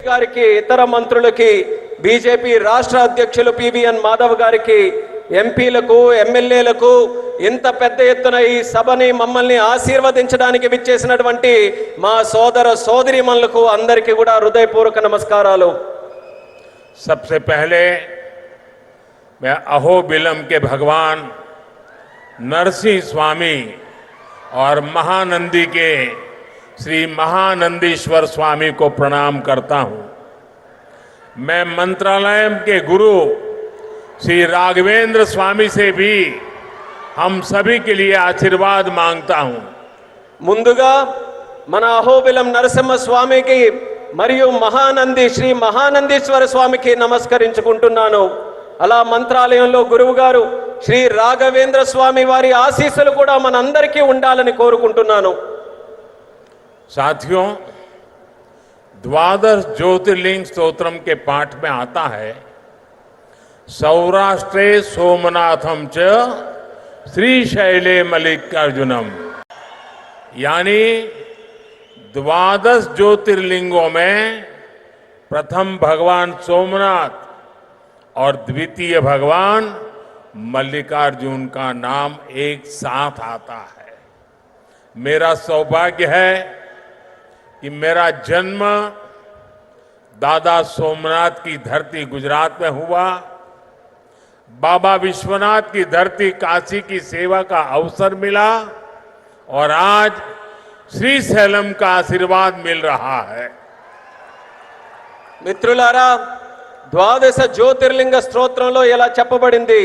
గారికి, ఇతర మంత్రులకి, బీజేపీ రాష్ట్ర అధ్యక్షులు పివిఎన్ మాధవ్ గారికి, ఎంపీలకు, ఎమ్మెల్యేలకు, ఇంత పెద్ద ఎత్తున ఈ సభని మమ్మల్ని ఆశీర్వదించడానికి విచ్చేసినటువంటి మా సోదర సోదరీమణులకు అందరికీ కూడా హృదయపూర్వక నమస్కారాలు. सबसे पहले मैं अहोबिलम के भगवान नरसिंह स्वामी और महानंदी के श्री महानंदीश्वर स्वामी को प्रणाम करता हूं. मैं मंत्रालय के गुरु श्री राघवेंद्र स्वामी से भी हम सभी के लिए आशीर्वाद मांगता हूं. ముందుగా మన అహోబిలం నరసింహ స్వామికి మరియు మహానంది శ్రీ మహానందీశ్వర స్వామికి నమస్కరించుకుంటున్నాను. అలా మంత్రాలయంలో గురువు గారు శ్రీ రాఘవేంద్ర స్వామి వారి ఆశీస్సులు కూడా మనందరికీ ఉండాలని కోరుకుంటున్నాను. साथियों, द्वादश ज्योतिर्लिंग स्तोत्रम के पाठ में आता है सौराष्ट्रे सोमनाथम च श्रीशैले मल्लिकार्जुनम, यानी द्वादश ज्योतिर्लिंगों में प्रथम भगवान सोमनाथ और द्वितीय भगवान मल्लिकार्जुन का नाम एक साथ आता है. मेरा सौभाग्य है कि मेरा जन्म दादा सोमनाथ की धरती गुजरात में हुआ. बाबा विश्वनाथ की धरती काशी की सेवा का अवसर मिला और आज श्रीशैलम का आशीर्वाद मिल रहा है. మిత్రులారా, ద్వాదశ జ్యోతిర్లింగ స్తోత్రంలో ఎలా చెప్పబడింది,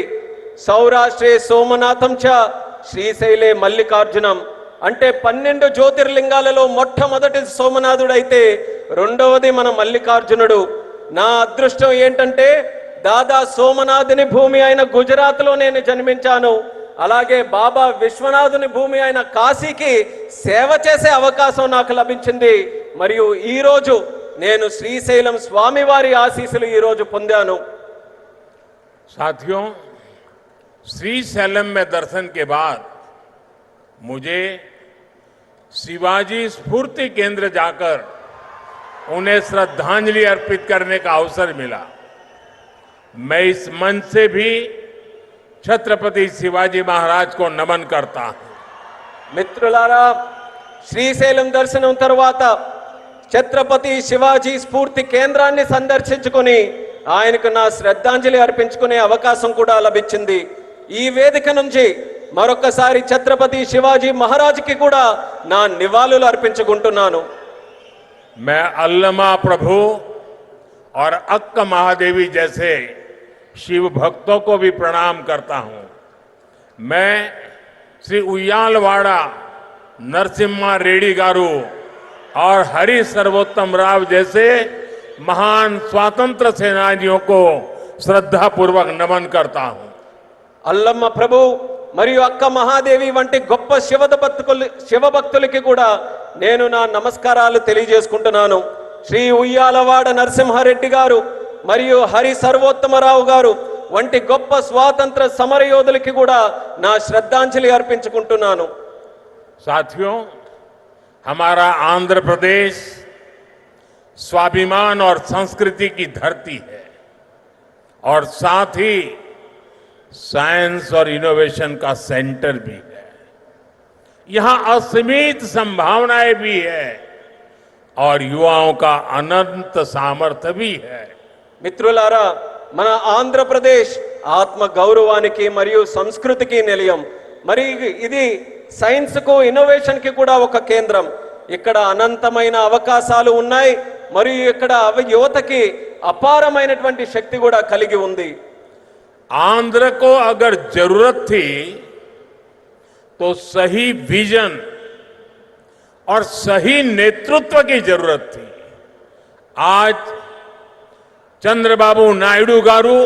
సౌరాష్ట్రే సోమనాథం చ శ్రీశైలే మల్లికార్జునం అంటే 12 జ్యోతిర్లింగాలలో మొట్టమొదటి సోమనాథుడైతే రెండవది మన మల్లికార్జునుడు. నా అదృష్టం ఏంటంటే దాదా సోమనాథుని భూమి అయిన గుజరాత్లో నేను జన్మించాను. అలాగే బాబా విశ్వనాథుని భూమి అయిన కాశీకి సేవ చేసే అవకాశం నాకు లభించింది. మరియు ఈరోజు నేను శ్రీశైలం స్వామివారి ఆశీస్సులు ఈరోజు పొందాను. साथियों, श्रीशैलम में दर्शन के बाद मुझे शिवाजी स्फूर्ति केंद्र जाकर उन्हें श्रद्धांजलि अर्पित करने का अवसर मिला. मैं इस मंच से भी छत्रपति शिवाजी महाराज को नमन करता हूं. మిత్రులారా, శ్రీశైలం దర్శనం తర్వాత ఛత్రపతి శివాజీ స్ఫూర్తి కేంద్రాన్ని సందర్శించుకొని ఆయనకు నా శ్రద్ధాంజలి అర్పించుకునే అవకాశం కూడా లభించింది. ఈ వేదిక నుంచి మరొకసారి ఛత్రపతి శివాజీ మహారాజ్కి కూడా నా నివాళులు అర్పించుకుంటున్నాను. मैं अल्लमा प्रभु और अक्क महादेवी जैसे शिव भक्तों को भी प्रणाम करता हूं. मैं श्री उయ్యాలవాడ नरसिम्हा रेड्डी गारू और हरि सर्वोत्तम राव जैसे महान स्वतंत्र सेनानियों को श्रद्धा पूर्वक नमन करता हूं. అల్లమ్మ ప్రభు మరియు అక్క మహాదేవి వంటి గొప్ప శివభక్తులకి కూడా నేను నా నమస్కారాలు తెలియజేసుకుంటున్నాను. శ్రీ ఉయ్యాలవాడ నరసింహారెడ్డి గారు మరియు హరి సర్వోత్తమరావు గారు వంటి గొప్ప స్వాతంత్ర సమరయోధులకి కూడా నా శ్రద్ధాంజలి అర్పించుకుంటున్నాను. साथियों, हमारा आंध्र प्रदेश स्वाभिमान और संस्कृति की धरती है और साथ ही साइंस और इनोवेशन का सेंटर भी है. यहां असीमित संभावनाएं भी है और युवाओं का अनंत सामर्थ्य भी है. మిత్రులారా, మన ఆంధ్రప్రదేశ్ ఆత్మ గౌరవానికి మరియు సంస్కృతికి నిలయం. మరి ఇది సైన్స్ కు ఇన్నోవేషన్ కి కూడా ఒక కేంద్రం. ఇక్కడ అనంతమైన అవకాశాలు ఉన్నాయి మరియు ఇక్కడ యువతకి అపారమైనటువంటి శక్తి కూడా కలిగి ఉంది. आंध्र को अगर जरूरत थी तो सही विजन और सही नेतृत्व की जरूरत थी. आज चंद्रबाबू नायडू गारू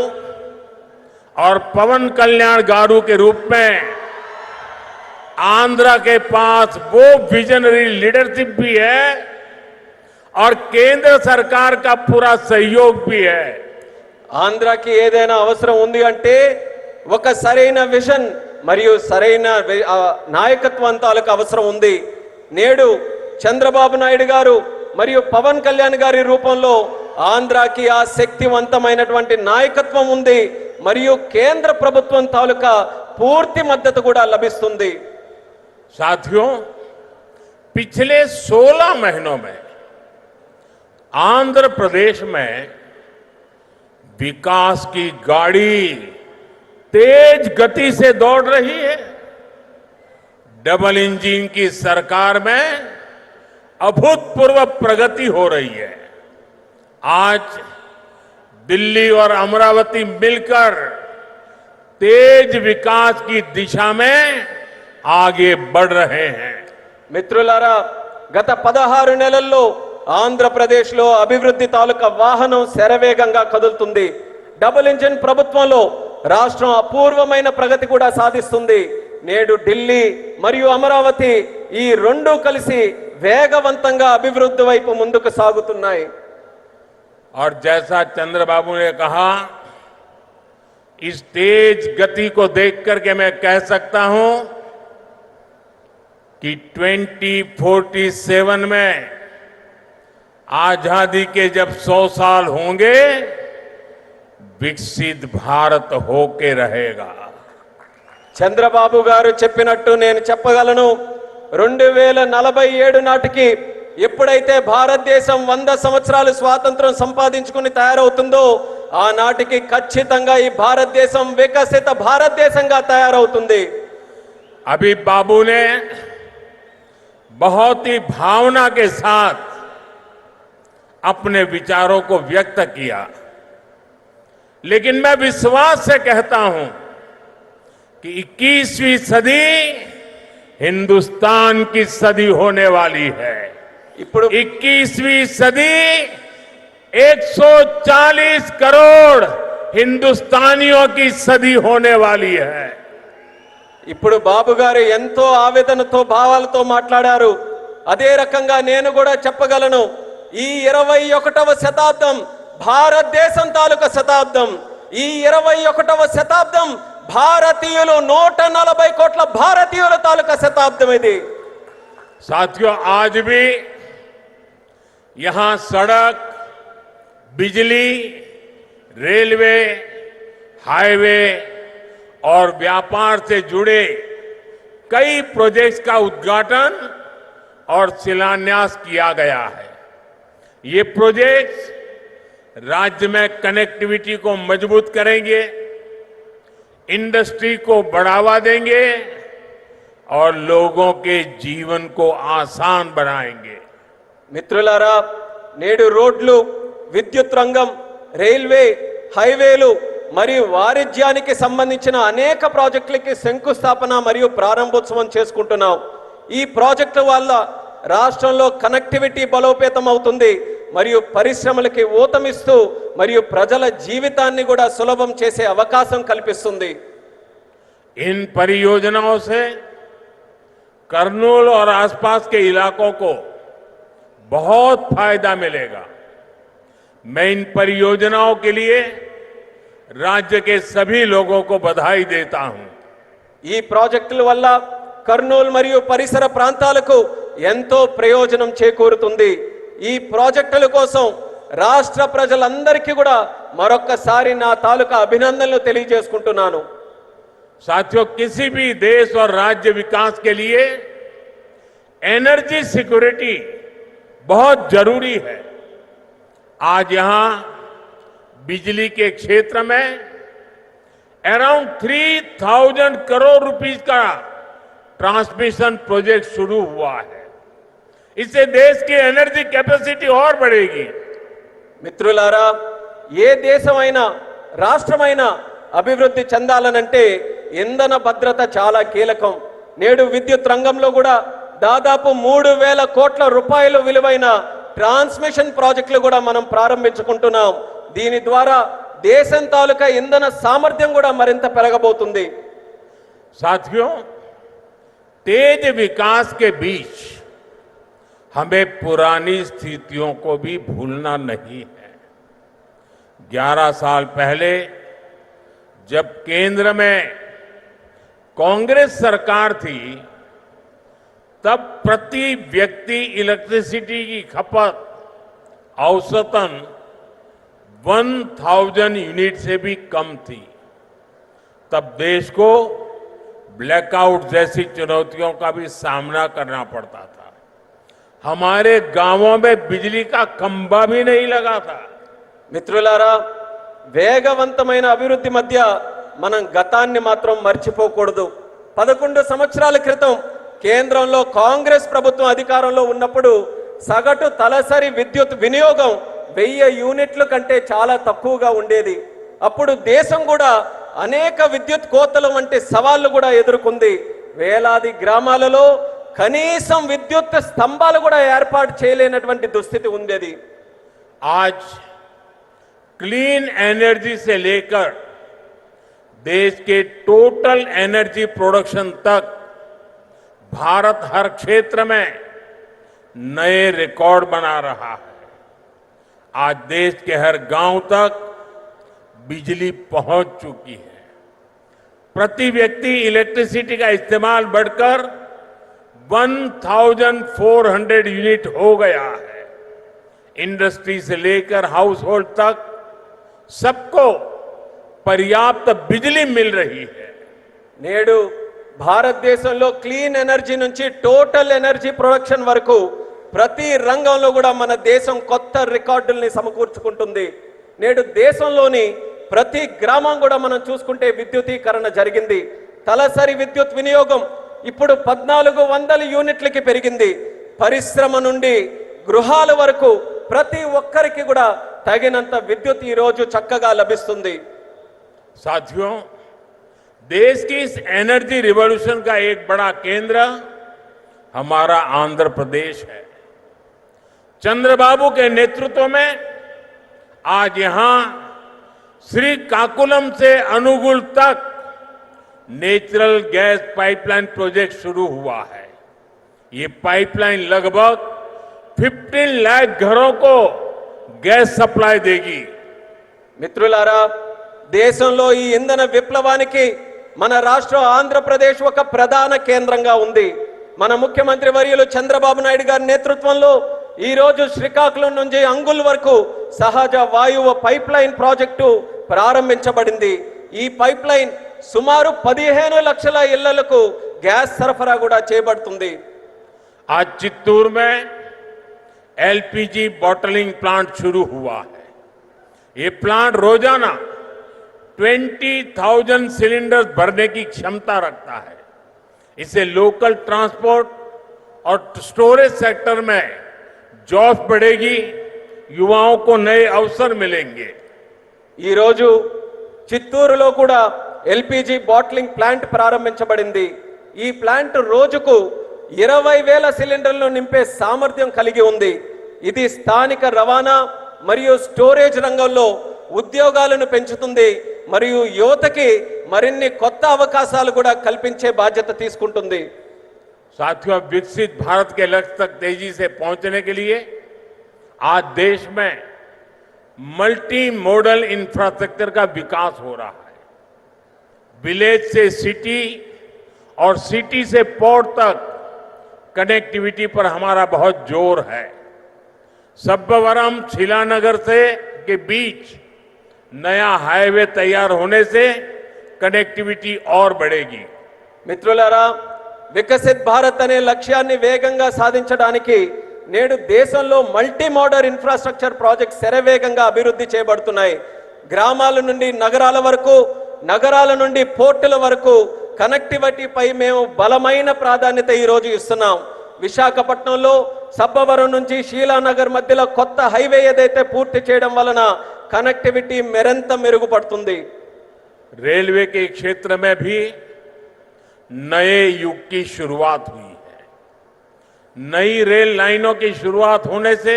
और पवन कल्याण गारू के रूप में आंध्र के पास वो विजनरी लीडरशिप भी है और केंद्र सरकार का पूरा सहयोग भी है. ఆంధ్రాకి ఏదైనా అవసరం ఉంది అంటే ఒక సరైన విజన్ మరియు సరైన నాయకత్వం తాలూకు అవసరం ఉంది. నేడు చంద్రబాబు నాయుడు గారు మరియు పవన్ కళ్యాణ్ గారి రూపంలో ఆంధ్రాకి ఆ శక్తివంతమైనటువంటి నాయకత్వం ఉంది మరియు కేంద్ర ప్రభుత్వం తాలూకా పూర్తి మద్దతు కూడా లభిస్తుంది. साथियों, पिछले 16 महीनों में आंध्र प्रदेश में विकास की गाड़ी तेज गति से दौड़ रही है. डबल इंजन की सरकार में अभूतपूर्व प्रगति हो रही है. आज दिल्ली और अमरावती मिलकर तेज विकास की दिशा में आगे बढ़ रहे हैं. మిత్రులారా, గత 16 నెలల్లో ఆంధ్రప్రదేశ్లో అభివృద్ధి తాలూకా వాహనం శరవేగంగా కదులుతుంది. డబుల్ ఇంజిన్ ప్రభుత్వంలో రాష్ట్రం అపూర్వమైన ప్రగతి కూడా సాధిస్తుంది. నేడు ఢిల్లీ మరియు అమరావతి ఈ రెండు కలిసి వేగవంతంగా అభివృద్ధి వైపు ముందుకు సాగుతున్నాయి. और जैसा चंद्रबाबू ने कहा, इस तेज गति को देख करके मैं कह सकता हूं कि 2047 में आजादी के जब 100 साल होंगे, विकसित भारत होके रहेगा. చంద్రబాబు గారు చెప్పినట్టు నేను చెప్పగలను. 2047 నాటికి ఎప్పుడైతే భారతదేశం 100 సంవత్సరాలు స్వాతంత్రం సంపాదించుకుని తయారవుతుందో, ఆనాటికి ఖచ్చితంగా ఈ భారతదేశం వికసిత భారతదేశంగా తయారవుతుంది. अभी बाबू ने बहुत ही भावना के साथ अपने विचारों को व्यक्त किया, लेकिन मैं विश्वास से कहता हूं कि 21वीं सदी हिंदुस्तान की सदी होने वाली है. ఇప్పుడు 21वीं सदी 140 करोड़ हिंदुस्तानियों की सदी होने वाली है. ఇప్పుడు బాబు గారు ఎంతో ఆవేదనతో భావాలతో మాట్లాడారు. అదే రకంగా నేను కూడా చెప్పగలను, ఈ 21వ శతాబ్దం భారతదేశం తాలూకా శతాబ్దం. ఈ 21వ శతాబ్దం భారతీయులు 140 కోట్ల భారతీయుల తాలూకా శతాబ్దం ఇది. साथियों, आज भी यहां सड़क, बिजली, रेलवे, हाईवे और व्यापार से जुड़े कई प्रोजेक्ट्स का उद्घाटन और शिलान्यास किया गया है. ये प्रोजेक्ट्स राज्य में कनेक्टिविटी को मजबूत करेंगे, इंडस्ट्री को बढ़ावा देंगे और लोगों के जीवन को आसान बनाएंगे. మిత్రులారా, నేడు రోడ్లు, విద్యుత్ రంగం, రైల్వే, హైవేలు మరియు వాణిజ్యానికి సంబంధించిన అనేక ప్రాజెక్టులకి శంకుస్థాపన మరియు ప్రారంభోత్సవం చేసుకుంటున్నాం. ఈ ప్రాజెక్టుల వల్ల రాష్ట్రంలో కనెక్టివిటీ బలోపేతం అవుతుంది మరియు పరిశ్రమలకి ఊతమిస్తూ మరియు ప్రజల జీవితాన్ని కూడా సులభం చేసే అవకాశం కల్పిస్తుంది. इन परियोजनाओं से करनूल और आसपास के इलाकों को बहुत फायदा मिलेगा. मैं इन परियोजनाओं के लिए राज्य के सभी लोगों को बधाई देता हूं. ఈ ప్రాజెక్టుల వల్ల కర్నూలు మరియు పరిసర ప్రాంతాలకు ఎంతో ప్రయోజనం చేకూరుతుంది. ఈ ప్రాజెక్టుల కోసం రాష్ట్ర ప్రజలందరికీ కూడా మరొక్కసారి నా తాలూకా అభినందనలు తెలియజేసుకుంటున్నాను. साथियों, किसी भी देश और राज्य विकास के लिए एनर्जी सिक्योरिटी बहुत जरूरी है. आज यहां बिजली के क्षेत्र में अराउंड 3000 करोड़ रुपीस का ट्रांसमिशन प्रोजेक्ट शुरू हुआ है. इससे देश की एनर्जी कैपेसिटी और बढ़ेगी. మిత్రులారా, ఏ దేశమైనా రాష్ట్రమైనా అభివృద్ధి చెందాలనంటే ఇంధన భద్రత చాలా కీలకం. నేడు విద్యుత్ రంగంలో కూడా దాదాపు 3000 కోట్ల రూపాయలు విలువైన ట్రాన్స్మిషన్ ప్రాజెక్టులు కూడా మనం ప్రారంభించుకుంటున్నాం. దీని ద్వారా దేశం తాలూకా ఇంధన సామర్థ్యం కూడా మరింత పెరగబోతుంది. साथियों, तेज विकास के बीच हमें पुरानी स्थितियों को भी भूलना नहीं है. 11 साल पहले जब केंद्र में कांग्रेस सरकार थी, तब प्रति व्यक्ति इलेक्ट्रिसिटी की खपत औसतन 1000 यूनिट से भी कम थी। तब देश को ब्लैकआउट जैसी चुनौतियों का भी सामना करना पड़ता था। हमारे गांवों में बिजली का खंभा भी नहीं लगा था। మిత్రులారా, వేగవంతమైన అభివృద్ధి మధ్య మనం గతాన్ని మాత్రం మర్చిపోకూడదు. 11 సంవత్సరాల క్రితం కేంద్రంలో కాంగ్రెస్ ప్రభుత్వం అధికారంలో ఉన్నప్పుడు సగటు తలసరి విద్యుత్ వినియోగం 1000 యూనిట్ల కంటే చాలా తక్కువగా ఉండేది. అప్పుడు దేశం కూడా అనేక విద్యుత్ కోతలు వంటి సవాళ్లు కూడా ఎదుర్కొంది. వేలాది గ్రామాలలో కనీసం విద్యుత్ స్తంభాలు కూడా ఏర్పాటు చేయలేనటువంటి దుస్థితి ఉండేది. आज क्लीन एनर्जी से लेकर देश के टोटल एनर्जी प्रोडक्शन तक भारत हर क्षेत्र में नए रिकॉर्ड बना रहा है। आज देश के हर गांव तक बिजली पहुंच चुकी है। प्रति व्यक्ति इलेक्ट्रिसिटी का इस्तेमाल बढ़कर 1400 यूनिट हो गया है। इंडस्ट्री से लेकर हाउस होल्ड तक सबको पर्याप्त बिजली मिल रही है। నేడు భారతదేశంలో క్లీన్ ఎనర్జీ నుంచి టోటల్ ఎనర్జీ ప్రొడక్షన్ వరకు ప్రతి రంగంలో కూడా మన దేశం కొత్త రికార్డుల్ని సమకూర్చుకుంటుంది. నేడు దేశంలోని ప్రతి గ్రామం కూడా మనం చూసుకుంటే విద్యుదీకరణ జరిగింది. తలసరి విద్యుత్ వినియోగం ఇప్పుడు 1400 యూనిట్లకి పెరిగింది. పరిశ్రమ నుండి గృహాల వరకు ప్రతి ఒక్కరికి కూడా తగినంత విద్యుత్ ఈ రోజు చక్కగా లభిస్తుంది. साथियों, देश की इस एनर्जी रिवॉल्यूशन का एक बड़ा केंद्र हमारा आंध्र प्रदेश है। चंद्रबाबू के नेतृत्व में आज यहां श्रीकाकुलम से अनुगुल तक नेचुरल गैस पाइपलाइन प्रोजेक्ट शुरू हुआ है। ये पाइपलाइन लगभग 15 लाख घरों को गैस सप्लाई देगी। మిత్రులారా, దేశంలో ఈ ఇంధన విప్లవానికి మన రాష్ట్రం ఆంధ్రప్రదేశ్ ఒక ప్రధాన కేంద్రంగా ఉంది. మన ముఖ్యమంత్రి వర్యులు చంద్రబాబు నాయుడు గారి నేతృత్వంలో ఈ రోజు శ్రీకాకుళం నుంచి అంగుల్ వరకు సహజ వాయువు పైప్ లైన్ ప్రాజెక్టు ప్రారంభించబడింది. ఈ పైప్ లైన్ సుమారు 15 లక్షల ఇళ్లకు గ్యాస్ సరఫరా కూడా చేయబడుతుంది. आज चित्तूर में एलपीजी बॉटलिंग प्लांट शुरू हुआ है। ये प्लांट रोजाना 20,000 सिलेंडर भरने की क्षमता रखता है। इससे लोकल ट्रांसपोर्ट और स्टोरेज सेक्टर में जॉब्स बढ़ेगी, युवाओं को नए अवसर मिलेंगे। ఈ రోజు చిత్తూరులో కూడా ఎల్పిజి బాట్లింగ్ ప్లాంట్ ప్రారంభించబడింది. ఈ ప్లాంట్ రోజుకు 20,000 సిలిండర్లు నింపే సామర్థ్యం కలిగి ఉంది. ఇది స్థానిక రవాణా మరియు స్టోరేజ్ రంగంలో ఉద్యోగాలను పెంచుతుంది మరియు యువతకి మరిన్ని కొత్త అవకాశాలు కూడా కల్పించే బాధ్యత తీసుకుంటుంది. साथियों, विकसित भारत के लक्ष्य तक तेजी से पहुंचने के लिए आज देश में मल्टी मॉडल इंफ्रास्ट्रक्चर का विकास हो रहा है। विलेज से सिटी और सिटी से पोर्ट तक कनेक्टिविटी पर हमारा बहुत जोर है। सब्बवरम शिलानगर से के बीच नया हाईवे तैयार होने से कनेक्टिविटी और बढ़ेगी। మిత్రులారా, వికసిత్ భారత్ అనే లక్ష్యాన్ని వేగంగా సాధించడానికి నేడు దేశంలో మల్టీ మోడల్ ఇన్ఫ్రాస్ట్రక్చర్ ప్రాజెక్ట్స్ శరవేగంగా అభివృద్ధి చేయబడుతున్నాయి. గ్రామాల నుండి నగరాల వరకు, నగరాల నుండి పోర్టుల వరకు కనెక్టివిటీపై మేము బలమైన ప్రాధాన్యత ఈ రోజు ఇస్తున్నాం. విశాఖపట్నంలో సబ్బవరం నుంచి శీలానగర్ మధ్యలో కొత్త హైవే ఏదైతే పూర్తి చేయడం వలన కనెక్టివిటీ మరింత మెరుగుపడుతుంది. रेलवे के क्षेत्र में भी नए युग की शुरुआत हुई है। नई रेल लाइनों की शुरुआत होने से,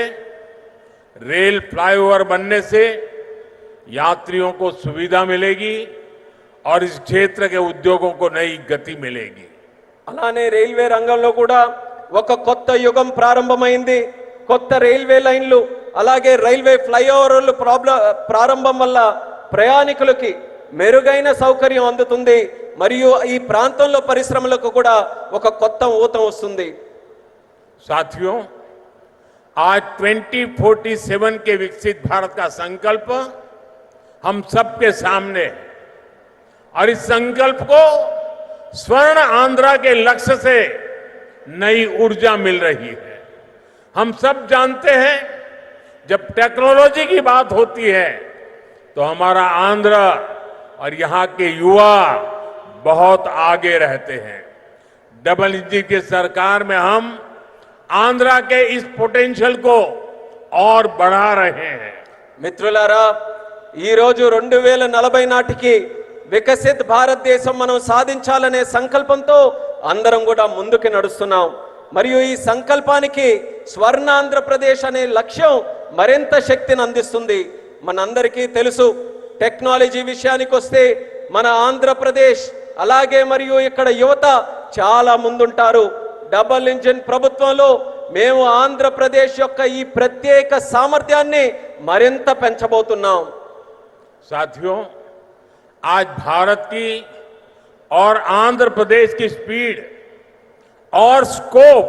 रेल फ्लाईओवर बनने से यात्रियों को सुविधा मिलेगी और इस क्षेत्र के उद्योगों को नई गति मिलेगी। అలానే రైల్వే రంగంలో కూడా ఒక కొత్త యుగం ప్రారంభమైంది. కొత్త రైల్వే లైన్లు అలాగే రైల్వే ఫ్లైఓవర్లు ప్రారంభం వల్ల ప్రయాణికులకి మెరుగైన సౌకర్యం అందుతుంది మరియు ఈ ప్రాంతంలో పరిశ్రమలకు కూడా ఒక కొత్త ఊతం వస్తుంది. साथियों, आज 2047 के विकसित भारत का संकल्प हम सबके सामने है और इस संकल्प को स्वर्ण आंध्रा के लक्ष्य से नई ऊर्जा मिल रही है। हम सब जानते हैं जब टेक्नोलॉजी की बात होती है तो हमारा आंध्र और यहां के युवा बहुत आगे रहते हैं। डबल इंजन की सरकार में हम आंध्रा के इस पोटेंशियल को और बढ़ा रहे हैं। మిత్రులారా ఈ రోజు 2040 నాటికి వికసిత్ భారతదేశం మనం సాధించాలనే సంకల్పంతో అందరం కూడా ముందుకు నడుస్తున్నాం. మరియు ఈ సంకల్పానికి స్వర్ణాంధ్రప్రదేశ్ అనే లక్ష్యం మరింత శక్తిని అందిస్తుంది. మనందరికీ తెలుసు టెక్నాలజీ విషయానికి వస్తే మన ఆంధ్రప్రదేశ్ అలాగే మరియు ఇక్కడ యువత చాలా ముందుంటారు. డబుల్ ఇంజిన్ ప్రభుత్వంలో మేము ఆంధ్రప్రదేశ్ యొక్క ఈ ప్రత్యేక సామర్థ్యాన్ని మరింత పెంచబోతున్నాం. साथियों, आज भारत की और आंध्र प्रदेश की स्पीड और स्कोप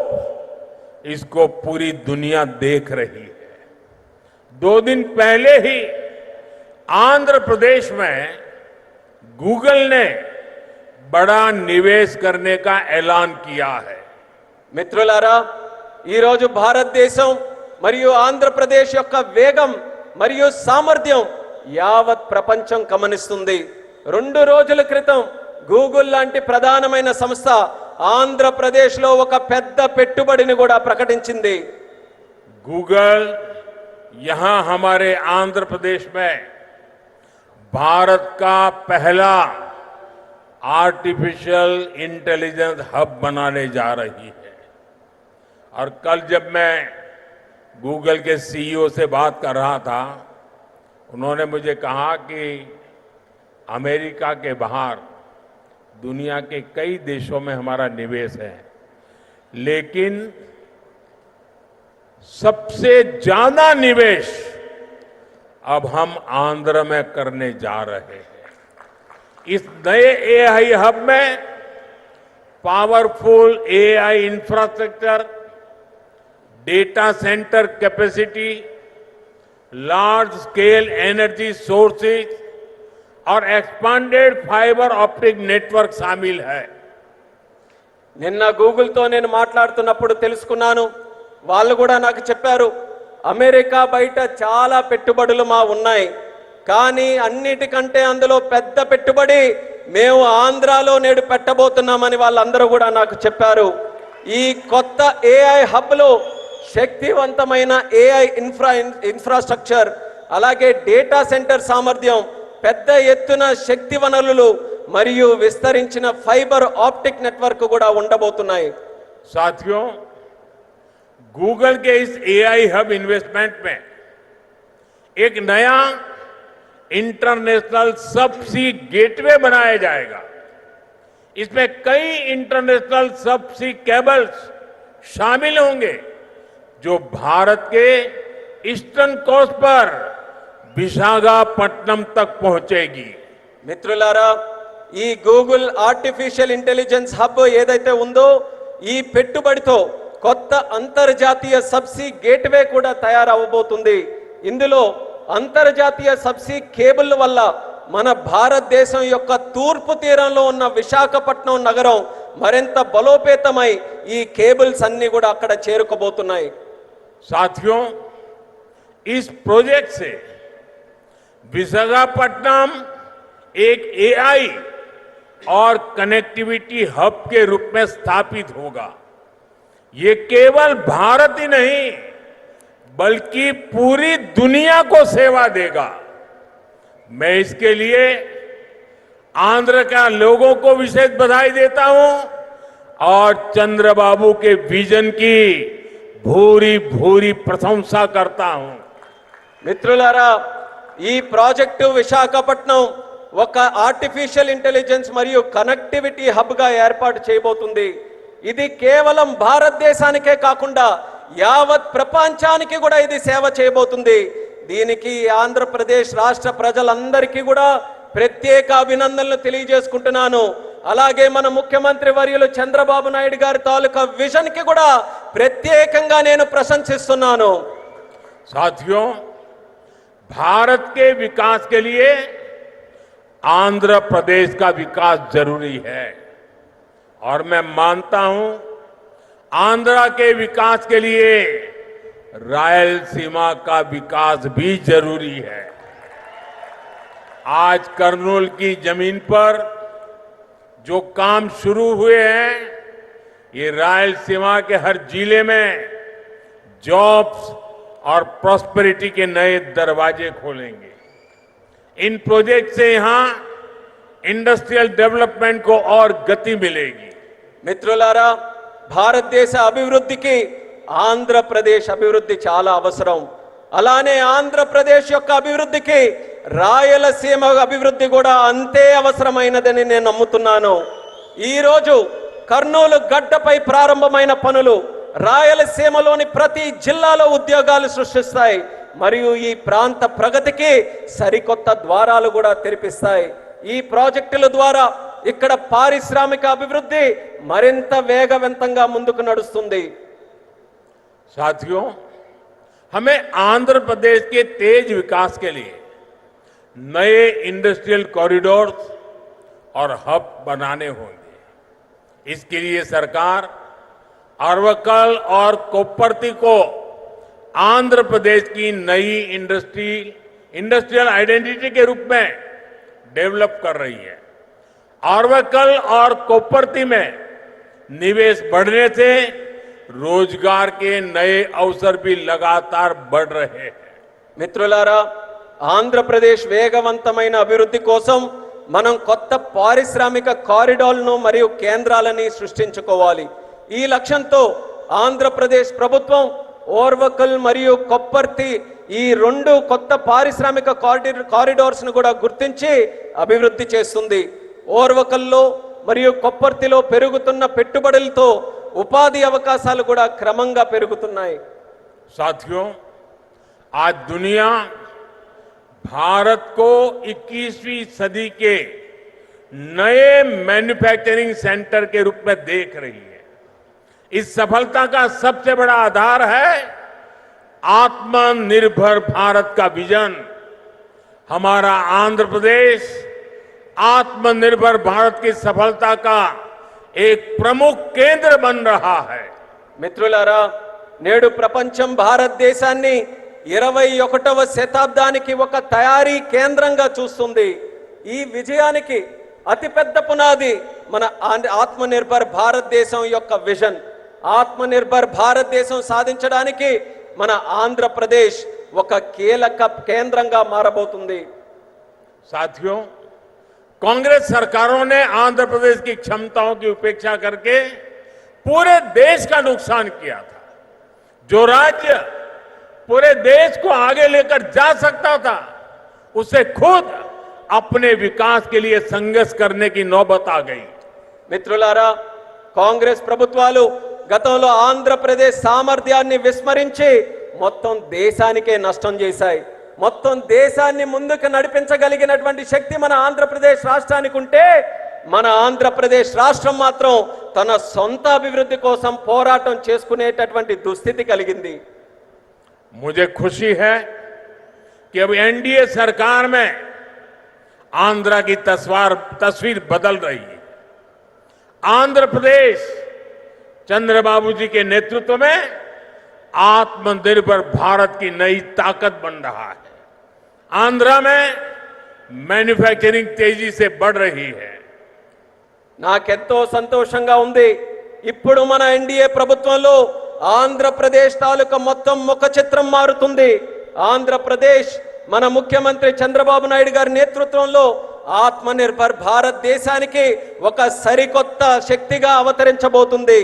इसको पूरी दुनिया देख रही है। 2 दिन पहले ही आंध्र प्रदेश में गूगल ने बड़ा निवेश करने का ऐलान किया है। మిత్రులారా ఈ రోజు భారతదేశం మరియు ఆంధ్రప్రదేశ్ యొక్క వేగం మరియు సామర్థ్యం యావత్ ప్రపంచం గమనిస్తుంది. 2 రోజుల క్రితం గూగుల్ లాంటి ప్రధానమైన సంస్థ ఆంధ్రప్రదేశ్లో ఒక పెద్ద పెట్టుబడిని కూడా ప్రకటించింది. गूगल यहां हमारे आंध्र प्रदेश में भारत का पहला आर्टिफिशियल इंटेलिजेंस हब बनाने जा रही है। और कल जब मैं गूगल के सीईओ से बात कर रहा था, उन्होंने मुझे कहा कि अमेरिका के बाहर दुनिया के कई देशों में हमारा निवेश है, लेकिन सबसे ज्यादा निवेश अब हम आंध्र में करने जा रहे हैं। इस नए एआई हब में powerful AI infrastructure, data centre capacity, large scale energy sources और एक्सपांडेड फाइबर ऑप्टिक नेटवर्क शामिल है। నిన్న గూగుల్తో నేను మాట్లాడుతున్నప్పుడు తెలుసుకున్నాను. వాళ్ళు కూడా నాకు చెప్పారు అమెరికా బయట చాలా పెట్టుబడులు మా ఉన్నాయి, కానీ అన్నిటికంటే అందులో పెద్ద పెట్టుబడి మేము ఆంధ్రాలో నేడు పెట్టబోతున్నామని వాళ్ళందరూ కూడా నాకు చెప్పారు. ఈ కొత్త ఏఐ హబ్లో శక్తివంతమైన ఏఐ ఇన్ఫ్రాస్ట్రక్చర్ అలాగే డేటా సెంటర్ సామర్థ్యం, పెద్ద ఎత్తున శక్తి వనరులు మరియు విస్తరించిన ఫైబర్ ఆప్టిక్ నెట్వర్క్ కూడా ఉండబోతున్నాయి. साथियों, गूगल के इस एआई हब इन्वेस्टमेंट में एक नया इंटरनेशनल सबसी गेटवे बनाया जाएगा। इसमें कई इंटरनेशनल सबसी केबल्स शामिल होंगे जो भारत के ईस्टर्न कोस्ट पर विशाखापट्टनम तक पहुंचेगी। మిత్రులారా, ఈ గూగుల్ ఆర్టిఫిషియల్ ఇంటెలిజెన్స్ హబ్ ఏదైతే ఉందో ఈ పెట్టుబడితో కొత్త అంతర్జాతీయ సబ్సీ గేట్వే కూడా తయారవబోతుంది. ఇందులో అంతర్జాతీయ సబ్సీ కేబుల్ వల్ల మన భారతదేశం యొక్క తూర్పు తీరంలో ఉన్న విశాఖపట్నం నగరం మరింత బలోపేతమై ఈ కేబుల్స్ అన్ని కూడా అక్కడ చేరుకోబోతున్నాయి. साथियों, इस प्रोजेक्ट से विशाखापट्टनम एक एआई और कनेक्टिविटी हब के रूप में स्थापित होगा। ये केवल भारत ही नहीं बल्कि पूरी दुनिया को सेवा देगा। मैं इसके लिए आंध्र के लोगों को विशेष बधाई देता हूं और चंद्रबाबू के विजन की भूरी भूरी प्रशंसा करता हूं। మిత్రులారా, ఈ ప్రాజెక్టు విశాఖపట్నం ఒక ఆర్టిఫిషియల్ ఇంటెలిజెన్స్ మరియు కనెక్టివిటీ హబ్గా ఏర్పాటు చేయబోతుంది. ఇది కేవలం భారతదేశానికే కాకుండా యావత్ ప్రపంచానికి కూడా ఇది సేవ చేయబోతుంది. దీనికి ఆంధ్రప్రదేశ్ రాష్ట్ర ప్రజలందరికీ కూడా ప్రత్యేక అభినందనలు తెలియజేసుకుంటున్నాను. అలాగే మన ముఖ్యమంత్రి వర్యులు చంద్రబాబు నాయుడు గారి తాలూకా విజన్ కి కూడా ప్రత్యేకంగా నేను ప్రశంసిస్తున్నాను. साथियों, भारत के विकास के लिए आंध्र प्रदेश का विकास जरूरी है और मैं मानता हूं आंध्र के विकास के लिए रायलसीमा का विकास भी जरूरी है। आज कर्नूल की जमीन पर जो काम शुरू हुए हैं, ये रायलसीमा के हर जिले में जॉब्स और प्रॉस्पेरिटी के नए दरवाजे खोलेंगे। इन प्रोजेक्ट से यहां इंडस्ट्रियल डेवलपमेंट को और गति मिलेगी। మిత్రులారా, భారతదేశ అభివృద్ధికి ఆంధ్రప్రదేశ్ అభివృద్ధి చాలా అవసరం. అలానే ఆంధ్రప్రదేశ్ యొక్క అభివృద్ధికి రాయలసీమ అభివృద్ధి కూడా అంతే అవసరమైనదని నేను నమ్ముతున్నాను. ఈ రోజు కర్నూలు గడ్డపై ప్రారంభమైన పనులు రాయలసీమలోని ప్రతి జిల్లాలో ఉద్యోగాలు సృష్టిస్తాయి మరియు ఈ ప్రాంత ప్రగతికి సరికొత్త ద్వారాలు కూడా తెరిపిస్తాయి. ఈ ప్రాజెక్టుల ద్వారా ఇక్కడ పారిశ్రామిక అభివృద్ధి మరింత వేగవంతంగా ముందుకు నడుస్తుంది. साथियों, हमें आंध्र प्रदेश के तेज विकास के लिए नए इंडस्ट्रियल कॉरिडोर्स और हब बनाने होंगे। इसके लिए सरकार अरवक्कल और कोप्परती को आंध्र प्रदेश की नई इंडस्ट्रियल आइडेंटिटी के रूप में डेवलप कर रही है। अरवक्कल और कोप्परती में निवेश बढ़ने से रोजगार के नए अवसर भी लगातार बढ़ रहे हैं। మిత్రులారా, ఆంధ్రప్రదేశ్ వేగవంతమైన అభివృద్ధి కోసం మనం కొత్త పారిశ్రామిక కారిడార్లను మరియు కేంద్రాలని సృష్టించుకోవాలి. ఈ లక్ష్యంతో ఆంధ్రప్రదేశ్ ప్రభుత్వం ఓర్వకల్ మరియు కొప్పర్తి ఈ రెండు కొత్త పారిశ్రామిక కారిడార్స్ ను కూడా గుర్తించి అభివృద్ధి చేస్తుంది. ఓర్వకల్లో మరియు కొప్పర్తిలో పెరుగుతున్న పెట్టుబడులతో ఉపాధి అవకాశాలు కూడా క్రమంగా పెరుగుతున్నాయి. साथियों, आज दुनिया भारत को 21वीं सदी के नए मैन्युफैक्चरिंग सेंटर के रूप में देख रही है। इस सफलता का सबसे बड़ा आधार है आत्मनिर्भर भारत का विजन। हमारा आंध्र प्रदेश आत्मनिर्भर भारत की सफलता का एक प्रमुख केंद्र बन रहा है। మిత్రులారా, నేడు ప్రపంచం భారతదేశాన్ని 21వ శతాబ్దానికి ఒక తయారీ కేంద్రంగా చూస్తుంది. ఈ విజయానికి అతిపెద్ద పునాది మన ఆత్మనిర్భర్ భారతదేశం యొక్క విజన్. ఆత్మనిర్భర్ భారతదేశం సాధించడానికి మన ఆంధ్రప్రదేశ్ ఒక కీలక కేంద్రంగా మారబోతుంది. साथियों, कांग्रेस सरकारों ने आंध्र प्रदेश की क्षमताओं की उपेक्षा करके पूरे देश का नुकसान किया था। जो राज्य पूरे देश को आगे लेकर जा सकता था, उसे खुद अपने विकास के लिए संघर्ष करने की नौबत आ गई। మిత్రులారా, కాంగ్రెస్ ప్రభుత్వాలు గతంలో ఆంధ్రప్రదేశ్ సామర్థ్యాన్ని విస్మరించి మొత్తం దేశానికే నష్టం చేశాయి. మొత్తం దేశాన్ని ముందుకు నడిపించగలిగినటువంటి శక్తి మన ఆంధ్రప్రదేశ్ రాష్ట్రానికి ఉంటే, మన ఆంధ్రప్రదేశ్ రాష్ట్రం మాత్రం తన సొంత అభివృద్ధి కోసం పోరాటం చేసుకునేటటువంటి దుస్థితి కలిగింది. मुझे खुशी है कि अब एनडीए सरकार में आंध्र की तस्वीर बदल रही है। आंध्र प्रदेश चंद्रबाबू जी के नेतृत्व में आत्मनिर्भर भारत की नई ताकत बन रहा है। आंध्र में मैन्युफैक्चरिंग तेजी से बढ़ रही है। నాకెంతో సంతోషంగా ఉంది. ఇప్పుడు మన ఎన్డీఏ ప్రభుత్వంలో ఆంధ్రప్రదేశ్ తాలూకా మొత్తం ముఖ చిత్రం మారుతుంది. ఆంధ్రప్రదేశ్ మన ముఖ్యమంత్రి చంద్రబాబు నాయుడు గారి నేతృత్వంలో ఆత్మనిర్భర్ భారతదేశానికి ఒక సరికొత్త శక్తిగా అవతరించబోతుంది.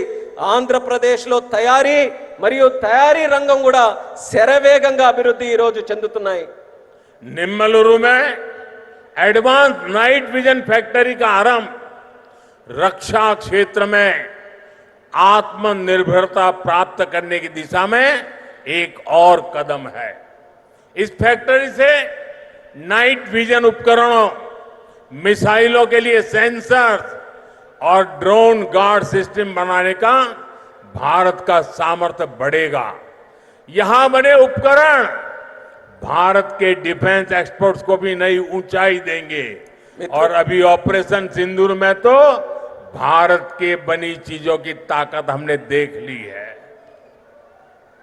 ఆంధ్రప్రదేశ్లో తయారీ మరియు తయారీ రంగం కూడా శరవేగంగా అభివృద్ధి ఈ రోజు చెందుతున్నాయి. निम्मलुरु में एडवांस नाइट विजन फैक्ट्री का आरंभ रक्षा क्षेत्र में आत्मनिर्भरता प्राप्त करने की दिशा में एक और कदम है। इस फैक्ट्री से नाइट विजन उपकरणों, मिसाइलों के लिए सेंसर्स और ड्रोन गार्ड सिस्टम बनाने का भारत का सामर्थ्य बढ़ेगा। यहां बने उपकरण भारत के डिफेंस एक्सपोर्ट्स को भी नई ऊंचाई देंगे। और अभी ऑपरेशन सिंदूर में तो भारत के बनी चीजों की ताकत हमने देख ली है।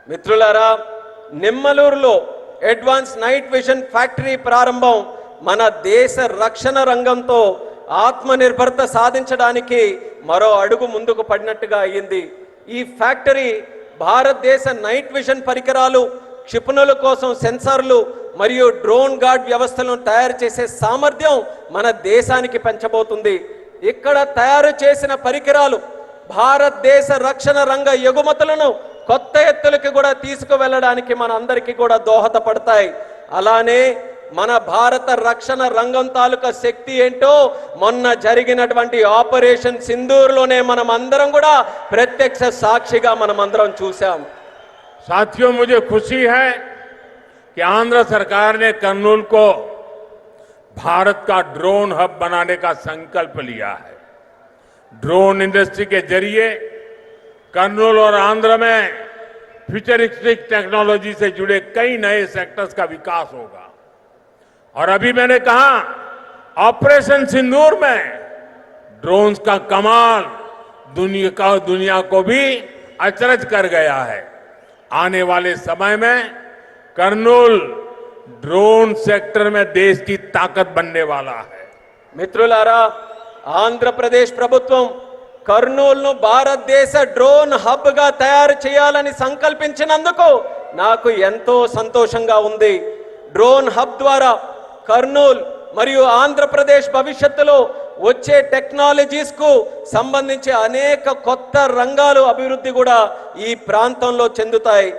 మిత్రులారా, నిమ్మలూరులో అడ్వాన్స్ నైట్ విజన్ ఫ్యాక్టరీ ప్రారంభం మన దేశ రక్షణ రంగంతో ఆత్మనిర్భరత సాధించడానికి మరో అడుగు ముందుకు పడినట్టుగా అయ్యింది. ఈ ఫ్యాక్టరీ భారతదేశ నైట్ విజన్ పరికరాలు, క్షిపణుల కోసం సెన్సార్లు మరియు డ్రోన్ గార్డ్ వ్యవస్థలను తయారు చేసే సామర్థ్యం మన దేశానికి పెంచబోతుంది. ఇక్కడ తయారు చేసిన పరికరాలు భారతదేశ రక్షణ రంగ ఎగుమతులను కొత్త ఎత్తులకు కూడా తీసుకువెళ్ళడానికి మన అందరికీ కూడా దోహదపడతాయి. అలానే మన భారత రక్షణ రంగం తాలూకా శక్తి ఏంటో మొన్న జరిగినటువంటి ఆపరేషన్ సింధూర్లోనే మనం అందరం కూడా ప్రత్యక్ష సాక్షిగా మనం అందరం చూసాం. साथियों, मुझे खुशी है कि आंध्र सरकार ने कर्नूल को भारत का ड्रोन हब बनाने का संकल्प लिया है। ड्रोन इंडस्ट्री के जरिए कर्नूल और आंध्र में फ्यूचरिस्टिक टेक्नोलॉजी से जुड़े कई नए सेक्टर्स का विकास होगा। और अभी मैंने कहा, ऑपरेशन सिंदूर में ड्रोन्स का कमाल दुनिया को भी अचरज कर गया है। आने वाले समय में कर्नूल ड्रोन सेक्टर में देश की ताकत बनने वाला है। మిత్రులారా, ఆంధ్రప్రదేశ్ ప్రభుత్వం కర్నూలును భారతదేశ డ్రోన్ హబ్ గా తయారు చేయాలని సంకల్పించినందుకు నాకు ఎంతో సంతోషంగా ఉంది. డ్రోన్ హబ్ ద్వారా కర్నూలు మరియు ఆంధ్రప్రదేశ్ భవిష్యత్తులో వచ్చే టెక్నాలజీస్ కు సంబంధించి అనేక కొత్త రంగాలు అభివృద్ధి కూడా ఈ ప్రాంతంలో చెందుతాయి.